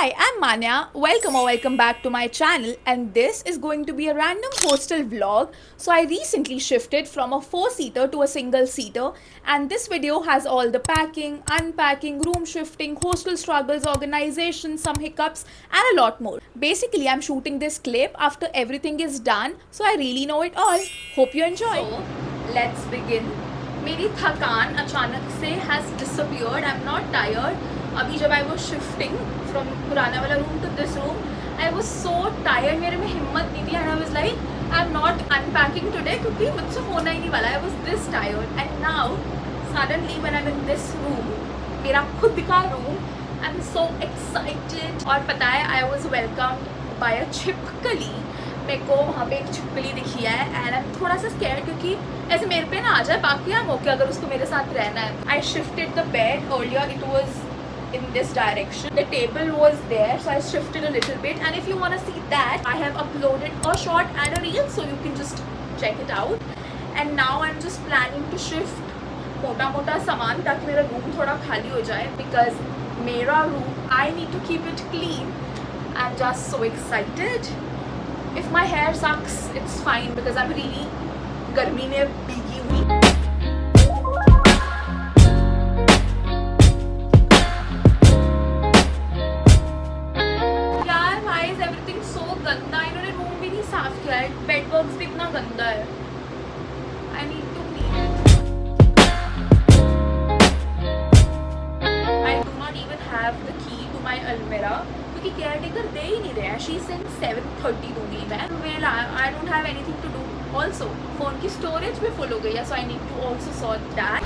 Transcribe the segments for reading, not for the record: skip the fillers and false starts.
Hi, I'm Manya. Welcome back to my channel, and this is going to be a random hostel vlog. So I recently shifted from a four-seater to a single-seater, and this video has all the packing, unpacking, room shifting, hostel struggles, organization, some hiccups, and a lot more. Basically, I'm shooting this clip after everything is done, so I really know it all. Hope you enjoy. So, let's begin. मेरी थकान अचानक से has disappeared. I am not tired. अभी जब I was shifting from पुराना वाला room to this room, I was so tired. मेरे में हिम्मत नहीं थी, and I was like I am not unpacking today, क्योंकि मुझसे होना ही नहीं वाला. I was this tired, and now suddenly when I am in this room, मेरा खुद का room, I am so excited. और पता है, आई वॉज वेलकम्ड बाय अ छिपकली. मेरे को वहाँ पे एक छिपकली दिखी है, एंड आई एम थोड़ा सा स्कैर्ड, क्योंकि ऐसे मेरे पे ना आ जाए, बाकी आई एम ओके अगर उसको मेरे साथ रहना है. I shifted the bed earlier, it was in this direction. The table was there, so I shifted a little bit, and if you want to see that, I have uploaded a short and a reel, so you can just check it out. And now I'm just planning to shift मोटा मोटा सामान, ताकि मेरा room थोड़ा खाली हो जाए, because मेरा room, I need to keep it clean. I'm just so excited. If my hair sucks, it's fine, because I'm really गर्मी में भीगी हुई. गंदा, इन्होंने रूम भी नहीं साफ किया है. बेड बॉक्स भी इतना गंदा है. I need to clean it. I do not even have the key to my अलमेरा, क्योंकि केयर टेकर दे ही नहीं रहे हैं. शी सेंड 7:30 दूंगी मैं. Well, I don't have anything to do. Also phone की स्टोरेज भी फुल हो गई है, so I need to also sort that.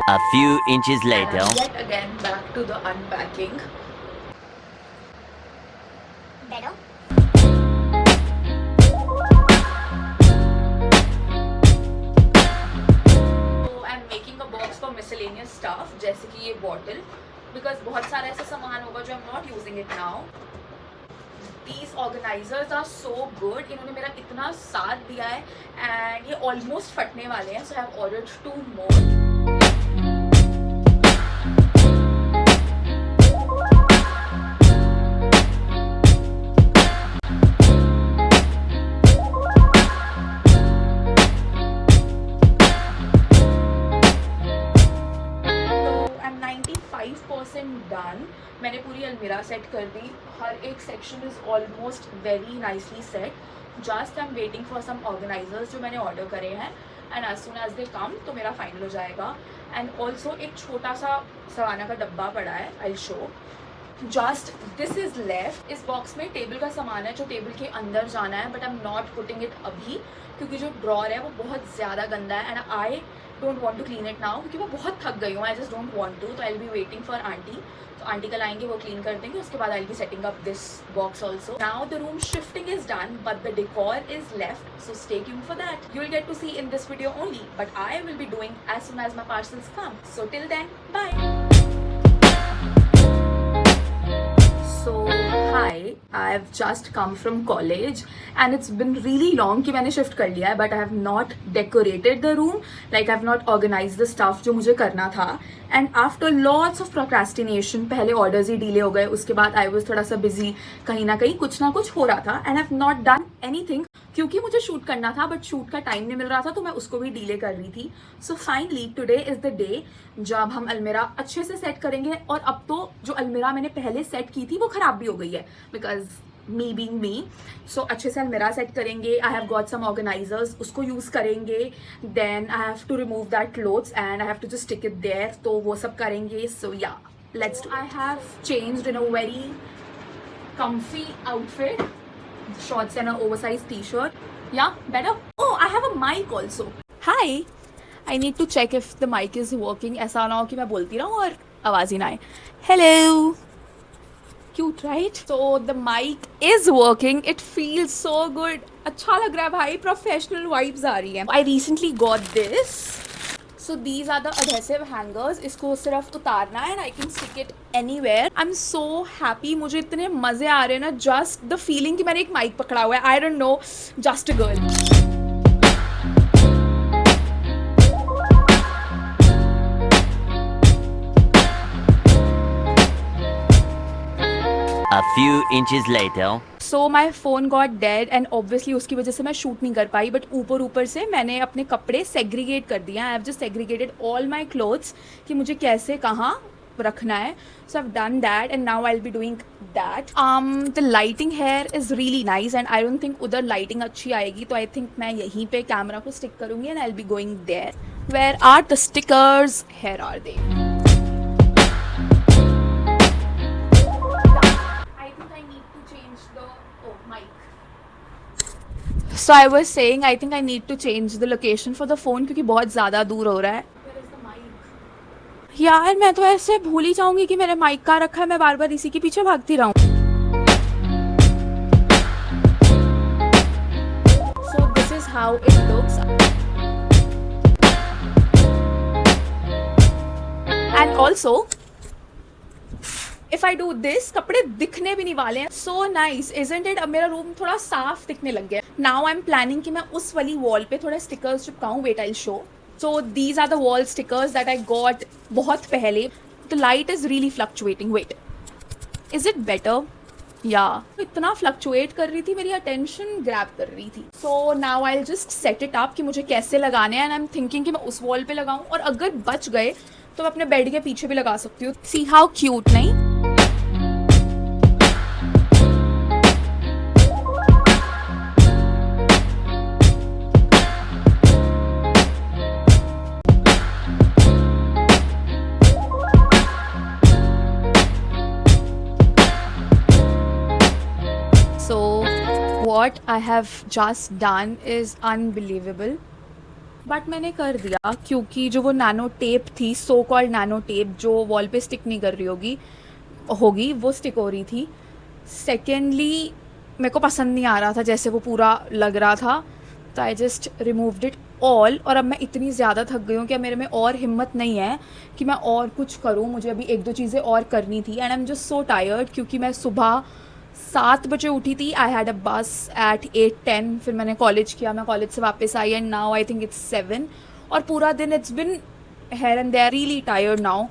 A few inches later. And yet again back to the unpacking. Better. So I'm making a box for miscellaneous stuff, जैसे कि ये bottle, because बहुत सारा ऐसा सामान होगा जो I'm not using it now. These organizers are so good. इन्होंने मेरा इतना साथ दिया है, and ये almost फटने वाले हैं, so I have ordered 2 more. Done. मैंने पूरी अलमीरा सेट कर दी. हर एक section is almost very nicely set. Just I am waiting for some organisers जो मैंने ऑर्डर करे हैं, and as soon as they come तो मेरा फाइनल हो जाएगा. एंड ऑल्सो एक छोटा सा सवाना का डब्बा पड़ा है, I will show. Just this is left. इस बॉक्स में टेबल का सामान है जो टेबल के अंदर जाना है, but I am not putting it अभी, क्योंकि जो ड्रॉर है वो बहुत ज़्यादा गंदा है, and I don't want to clean it now, क्योंकि मैं बहुत थक गई हूँ. I just don't want to. तो I will be waiting for aunty. तो आंटी कल आएंगे, वो क्लीन कर देंगे. उसके बाद I will be setting up this box also. Now the room shifting is done, but the decor is left, so stay tuned for that. You will get to see in this video only, but I will be doing as soon as my parcels come. So till then, bye. So hi, I've just come from college, and it's been really long कि मैंने shift कर लिया है, but I have not decorated the room, like I've not organized the stuff जो मुझे करना था. And after lots of procrastination, पहले orders ही delay हो गए, उसके बाद I was थोड़ा सा busy, कहीं ना कहीं कुछ ना कुछ हो रहा था, and I've not done anything, क्योंकि मुझे शूट करना था, बट शूट का टाइम नहीं मिल रहा था, तो मैं उसको भी डिले कर रही थी. So finally today is the day जब हम अलमीरा अच्छे से सेट करेंगे. और अब तो जो अलमीरा मैंने पहले सेट की थी वो ख़राब भी हो गई है, बिकॉज मी बीइंग मी. सो अच्छे से अलमीरा सेट करेंगे. I have got some organisers, उसको यूज़ करेंगे. Then I have to remove that clothes, and I have to just stick it there. तो वो सब करेंगे. So yeah, let's do. I have changed in a very comfy outfit, shorts and an oversized t-shirt. Yeah, better. Oh, I have a mic also. Hi. I need to check if the mic is working. ऐसा ना हो कि मैं बोलती रहूँ और आवाज़ ही ना आए. Hello. Cute, right? So the mic is working. It feels so good. अच्छा लग रहा है भाई. Professional vibes आ रही हैं. I recently got this. So these are the adhesive hangers. इसको सिर्फ उतारना है, and I can stick it anywhere. I'm so happy. मुझे इतने मज़े आ रहे हैं ना. Just the feeling कि मैंने एक माइक पकड़ा हुआ है. I don't know, just a girl. A few inches later. So my phone got dead and obviously उसकी वजह से मैं शूट नहीं कर पाई, बट ऊपर ऊपर से मैंने अपने कपड़े सेग्रीगेट कर दिया. I have just segregated all my clothes कि मुझे कैसे कहाँ रखना है. So I done that and now I will be doing that. The lighting here is really nice and I don't think उधर लाइटिंग अच्छी आएगी, तो आई थिंक मैं यहीं पे कैमरा को स्टिक करूँगी and I will be going there. Where are the stickers? Here are they. So I was saying I think I need to change the location for the phone क्योंकि बहुत ज़्यादा दूर हो रहा है. यार मैं तो ऐसे भूल ही जाऊंगी कि मैंने माइक कहाँ रखा है. मैं बार बार इसी के पीछे भागती रहूँ. So this is how it looks. And also if I do this, कपड़े दिखने भी नहीं वाले हैं. So nice, isn't it? अब मेरा रूम थोड़ा साफ दिखने लग गया. Now I'm planning कि मैं उस वाली वॉल पे थोड़े stickers चिपकाऊँ. Wait, I'll show. So these are the wall stickers that I got बहुत पहले. The light is really fluctuating. Wait, is it better? Yeah. इतना फ्लक्चुएट कर रही थी, मेरी अटेंशन ग्रैब कर रही थी. So now I'll just set it up कि मुझे कैसे लगाने हैं. And I'm thinking कि मैं उस वॉल पे लगाऊँ और अगर बच गए तो मैं अपने बेड के पीछे भी लगा सकती हूँ. See how cute, नहीं? So what I have just done is unbelievable. But मैंने कर दिया क्योंकि जो वो नैनो टेप थी, सो कॉल्ड नैनो टेप, जो वॉल पे स्टिक नहीं कर रही होगी वो स्टिक हो रही थी. सेकेंडली मेरे को पसंद नहीं आ रहा था जैसे वो पूरा लग रहा था, तो I just removed it all. और अब मैं इतनी ज़्यादा थक गई हूँ कि मेरे में और हिम्मत नहीं है कि मैं और कुछ करूँ. मुझे अभी एक दो चीज़ें और करनी थी and I am just so tired क्योंकि मैं सुबह 7 बजे उठी थी. आई हैड अ बस एट 8:10. फिर मैंने कॉलेज किया, मैं कॉलेज से वापस आई and now I think it's 7. और पूरा दिन it's been here and they are really tired now.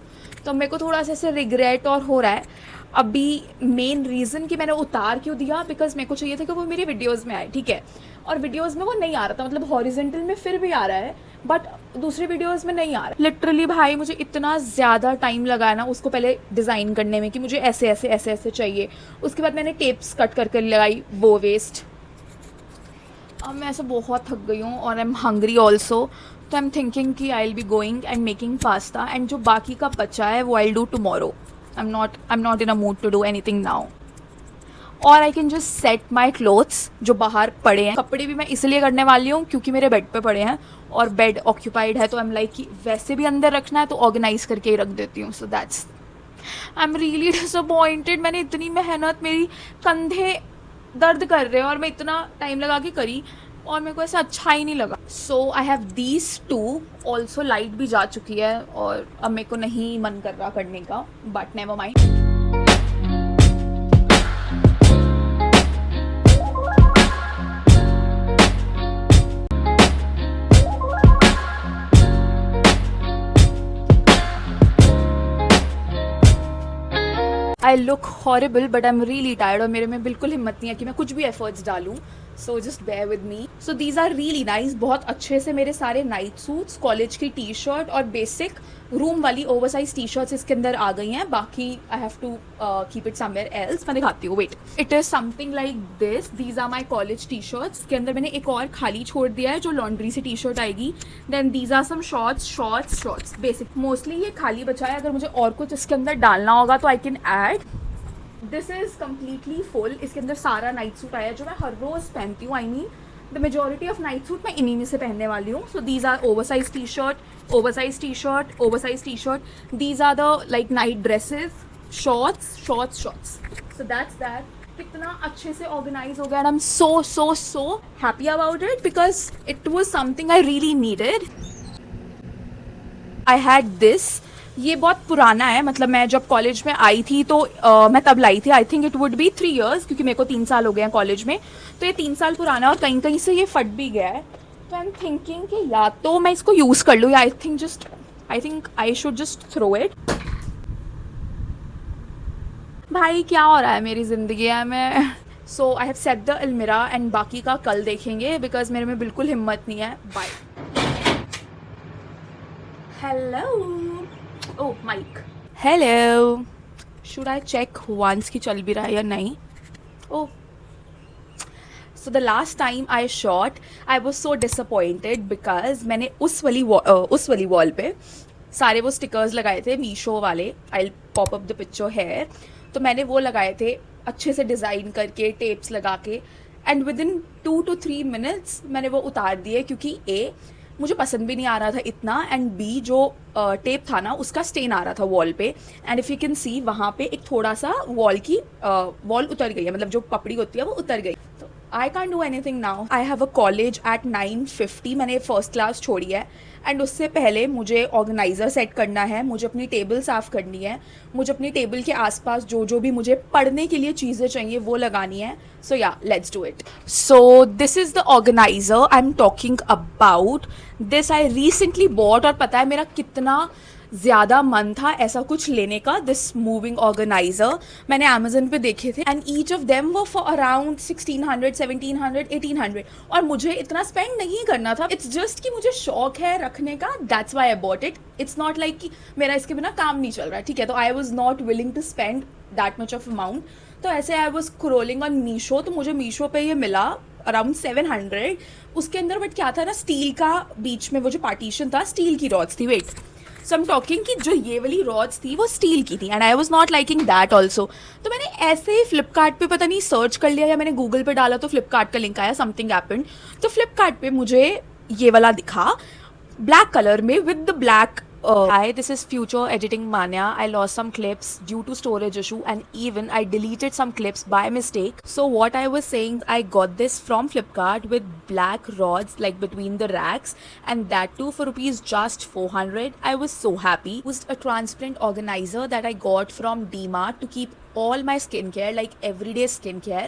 तो मेरे को थोड़ा सा ऐसे रिग्रेट और हो रहा है. अभी मेन रीज़न कि मैंने उतार क्यों दिया, बिकॉज मेरे को चाहिए था कि वो मेरी वीडियोज़ में आए, ठीक है. और वीडियोज़ में वो नहीं आ रहा था, मतलब हॉरिजेंटल में फिर भी आ रहा है बट दूसरी वीडियोज़ में नहीं आ रहा. लिटरली भाई मुझे इतना ज़्यादा टाइम लगा ना उसको पहले डिज़ाइन करने में कि मुझे ऐसे ऐसे ऐसे ऐसे चाहिए. उसके बाद मैंने टेप्स कट करके लगाई, वो वेस्ट. अब मैं ऐसे बहुत थक गई हूँ और आई एम हंग्री ऑल्सो. तो आई एम थिंकिंग कि आई will be going and making pasta and जो बाकी का बचा है वो I will do tomorrow. I'm not in a mood to do anything now. और I can just set my clothes जो बाहर पड़े हैं. कपड़े भी मैं इसलिए करने वाली हूँ क्योंकि मेरे बेड पे पड़े हैं और बेड ऑक्यूपाइड है, तो I'm like कि वैसे भी अंदर रखना है तो ऑर्गेनाइज करके ही रख देती हूँ. So that's I'm really disappointed. मैंने इतनी मेहनत, मेरी कंधे दर्द कर रहे हैं और मैं इतना टाइम लगा के करी और मेरे को ऐसा अच्छा ही नहीं लगा. So I have these two. Also light भी जा चुकी है और अब मेरे को नहीं मन कर रहा करने का, but never mind. I look horrible but I am really tired और मेरे में बिल्कुल हिम्मत नहीं है कि मैं कुछ भी एफर्ट्स डालूँ. So just bear with me. So these are really nice. बहुत अच्छे से मेरे सारे नाइट सूट्स, कॉलेज की टी शर्ट और बेसिक रूम वाली ओवरसाइज टी शर्ट्स इसके अंदर आ गई हैं. बाकी I have to keep it somewhere else. मैं दिखाती हूँ, wait. It is something like this. These are my college T shirts. इसके अंदर मैंने एक और खाली छोड़ दिया है जो लॉन्ड्री से टी शर्ट आएगी. Then these are some shorts basic. Mostly ये खाली बचा है. अगर मुझे और कुछ इसके अंदर डालना होगा तो I can add. This is completely full. इसके अंदर सारा नाइट सूट आया है जो मैं हर रोज़ पहनती हूँ. I mean the majority of night suit मैं इन्हीं में से पहनने वाली हूँ. So these are oversize T shirt, oversize T shirt, oversize T shirt. These are the like night dresses, shorts. So that's that. कितना अच्छे से ऑर्गेनाइज हो गया and I am so happy about it because it was something I really needed. I had this. ये बहुत पुराना है, मतलब मैं जब कॉलेज में आई थी तो मैं तब लाई थी. I think it would be 3 years क्योंकि मेरे को 3 साल हो गए हैं कॉलेज में. तो ये 3 साल पुराना है और कहीं कहीं से ये फट भी गया है. तो आई एम थिंकिंग कि या तो मैं इसको यूज़ कर लूँ या I think I should just throw it. भाई क्या हो रहा है मेरी ज़िंदगी में. So I have set the अलमिरा एंड बाकी का कल देखेंगे बिकॉज मेरे में बिल्कुल हिम्मत नहीं है. Bye. Hello. Oh mic. Hello. Should I check once की चल भी रहा है या नहीं. ओह. So the last time I shot, I was so disappointed because मैंने उस वाली वॉल पे सारे वो स्टिकर्स लगाए थे मीशो वाले. I'll pop up the picture here. तो मैंने वो लगाए थे अच्छे से डिज़ाइन करके टेप्स लगा के and with in 2 to 3 minutes मैंने वो उतार दिए क्योंकि ए मुझे पसंद भी नहीं आ रहा था इतना एंड बी जो टेप था ना उसका स्टेन आ रहा था वॉल पे. And if you can see वहाँ पे एक थोड़ा सा वॉल उतर गई है, मतलब जो पपड़ी होती है वो उतर गई. तो I can't do anything now. I have a college eight 9:50. मैंने फर्स्ट क्लास छोड़ी है एंड उससे पहले मुझे ऑर्गेनाइज़र सेट करना है, मुझे अपनी टेबल साफ़ करनी है, मुझे अपनी टेबल के आसपास जो भी मुझे पढ़ने के लिए चीज़ें चाहिए वो लगानी है. सो yeah let's do it. So this is the organiser I am talking about. This I recently bot और पता है मेरा कितना ज़्यादा मन था ऐसा कुछ लेने का. दिस मूविंग ऑर्गेनाइज़र मैंने अमेजन पे देखे थे एंड ईच ऑफ देम वो फॉर अराउंड 1600, 1700, 1800 और मुझे इतना स्पेंड नहीं करना था. इट्स जस्ट कि मुझे शौक है रखने का. That's why I bought it. It's not like कि मेरा इसके बिना काम नहीं चल रहा है, ठीक है. तो I was not willing to spend that much of amount. तो ऐसे I was scrolling on Meesho तो मुझे मीशो पे ये मिला अराउंड 700. उसके अंदर बट क्या था ना, स्टील का बीच में वो जो पार्टीशन था स्टील की रॉड्स थी. Wait, so I am talking कि जो ये वाली रॉड्स थी वो स्टील की थी and I was not liking that also. तो मैंने ऐसे ही फ्लिपकार्ट पे पता नहीं सर्च कर लिया या मैंने गूगल पे डाला तो फ्लिपकार्ट का लिंक आया. Something happened. तो फ्लिपकार्ट पे मुझे ये वाला दिखा ब्लैक कलर में with the black. Hi, this is Future Editing Mania. I lost some clips due to storage issue and even I deleted some clips by mistake. So what I was saying, I got this from Flipkart with black rods like between the racks and that too for rupees just 400. I was so happy. It was a transparent organizer that I got from DMart to keep all my skincare, like everyday skincare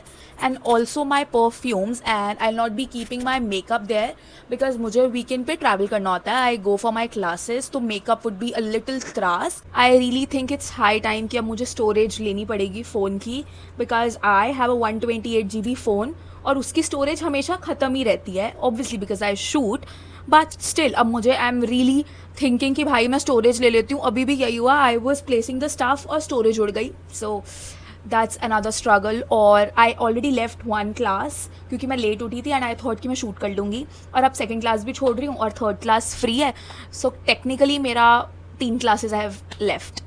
and also my perfumes, and I'll not be keeping my makeup there because मुझे weekend पे travel करना होता है. I go for my classes तो makeup would be a little crass. I really think it's high time कि अब मुझे storage लेनी पड़ेगी फ़ोन की because I have a 128 GB phone और उसकी storage हमेशा ख़त्म ही रहती है obviously because I shoot. But still अब मुझे आई एम रियली थिंकिंग कि भाई मैं स्टोरेज ले लेती हूँ. अभी भी यही हुआ, I was placing the stuff और स्टोरेज उड़ गई. So that's another struggle. और आई ऑलरेडी लेफ्ट 1 क्लास क्योंकि मैं लेट उठी थी एंड आई थॉट कि मैं शूट कर लूँगी और अब 2nd क्लास भी छोड़ रही हूँ और 3rd क्लास फ्री है. सो टेक्निकली मेरा 3 classes I have left.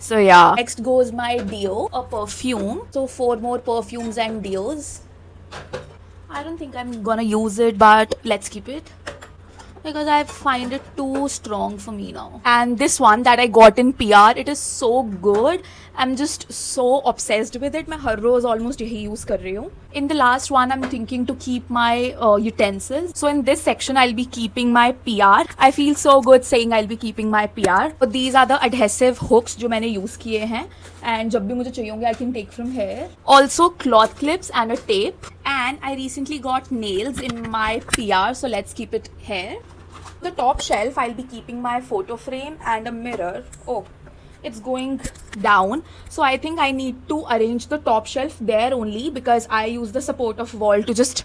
So yeah, next goes my deo, a perfume. So 4 more perfumes and deos. I don't think I'm gonna use it, but let's keep it because I find it too strong for me now. And this one that I got in PR, it is so good. I'm just so obsessed with it. मैं हर रोज almost यही use कर रही हूँ. In the last one, I'm thinking to keep my utensils. So in this section, I'll be keeping my PR. I feel so good saying I'll be keeping my PR. But these are the adhesive hooks जो मैंने use किए हैं. And जब भी मुझे चाहिए होंगे, I can take from here. Also cloth clips and a tape. And I recently got nails in my PR, so let's keep it here. The top shelf, I'll be keeping my photo frame and a mirror. Oh, it's going down, so I think I need to arrange the top shelf there only because I use the support of wall to just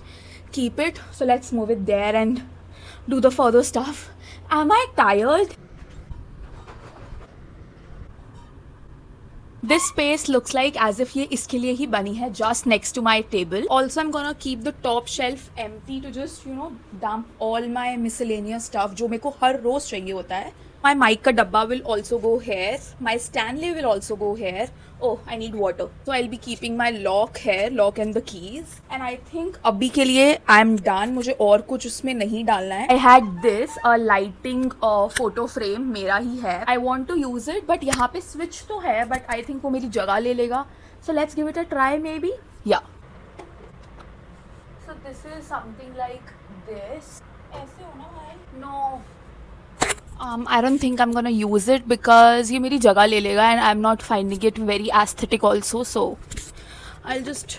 keep it. So let's move it there and do the further stuff. Am I tired? This space looks like as if ये इसके लिए ही बनी है, just next to my table. Also, I'm gonna keep the top shelf empty to just, you know, dump all my miscellaneous stuff जो मेरे को हर रोज चाहिए होता है. My mic का डब्बा will also go here. My Stanley will also go here. Oh, I need water. So I'll be keeping my lock here, lock and the keys. And I think अभी के लिए I'm done. मुझे और कुछ उसमें नहीं डालना है. I had this a lighting photo frame, मेरा ही है. I want to use it, but यहाँ पे switch तो है, but I think वो मेरी जगह ले लेगा. So let's give it a try maybe. Yeah. So this is something like this. ऐसे होना भाई? No. I don't think I'm gonna use it because ये मेरी जगह ले लेगा and I'm not finding it very aesthetic also, so I'll just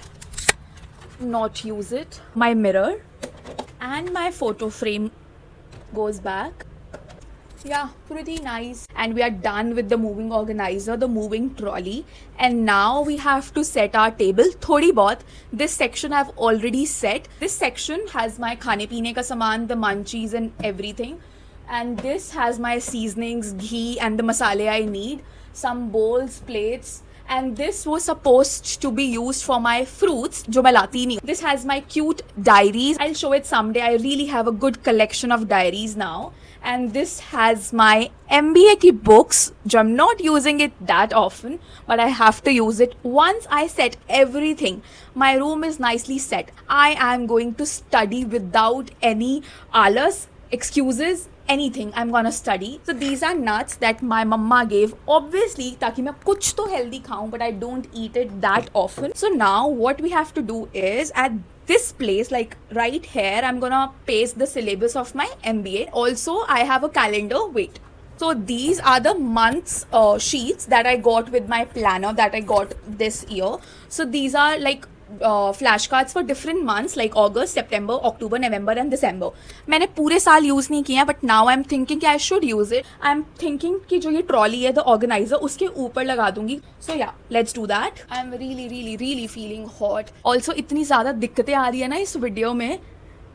not use it. My mirror and my photo frame goes back. Yeah, pretty nice. And we are done with the moving organizer, the moving trolley. And now we have to set our table. Thodi bahut. This section I've already set. This section has my khane peene ka saman, the munchies and everything. And this has my seasonings, ghee and the masale I need. Some bowls, plates. And this was supposed to be used for my fruits, jo main lati nahi. This has my cute diaries. I'll show it someday. I really have a good collection of diaries now. And this has my MBA ki books, jo I'm not using it that often, but I have to use it. Once I set everything, my room is nicely set. I am going to study without any alas, excuses, anything. I'm gonna study. So these are nuts that my mama gave, obviously ताकि मैं कुछ तो healthy खाऊं, but I don't eat it that often. So now what we have to do is at this place, like right here, I'm gonna paste the syllabus of my MBA. Also, I have a calendar. Wait. So these are the months sheets that I got with my planner that I got this year. So these are like flashcards for different months like August, September, October, November and December. मैंने पूरे साल use नहीं किया, but now I'm thinking कि I should use it. I'm thinking कि जो ये trolley है, the organizer, उसके ऊपर लगा दूंगी. So yeah, let's do that. I'm really feeling hot. Also इतनी ज़्यादा दिक्कतें आ रही है ना इस वीडियो में,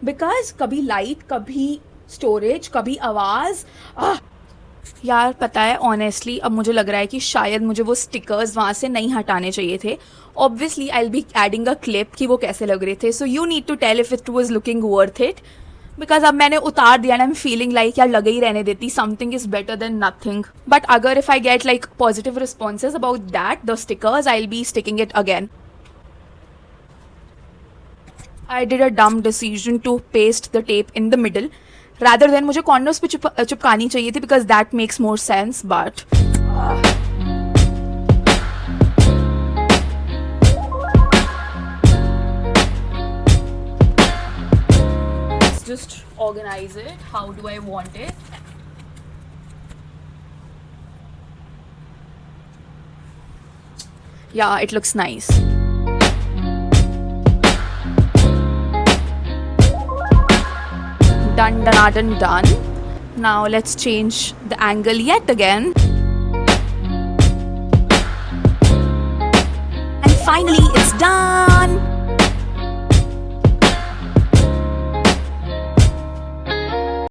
because कभी लाइट, कभी स्टोरेज, कभी आवाज़. यार पता है ऑनेस्टली अब मुझे लग रहा है कि शायद मुझे वो स्टिकर्स वहाँ से नहीं हटाने चाहिए थे. Obviously I will be adding a clip कि वो कैसे लग रहे थे. So you need to tell if it was looking worth it, because अब मैंने उतार दिया ना, आई एम फीलिंग लाइक यार लगे ही रहने देती, something is better than nothing. But अगर if I get like positive responses about that the stickers, I will be sticking it again. I did a dumb decision to paste the tape in the middle rather than मुझे corners पे चिपकानी चाहिए थी, because that makes more sense. But let's just organize it. How do I want it? Yeah, it looks nice. Done. Now let's change the angle yet again. And finally it's done.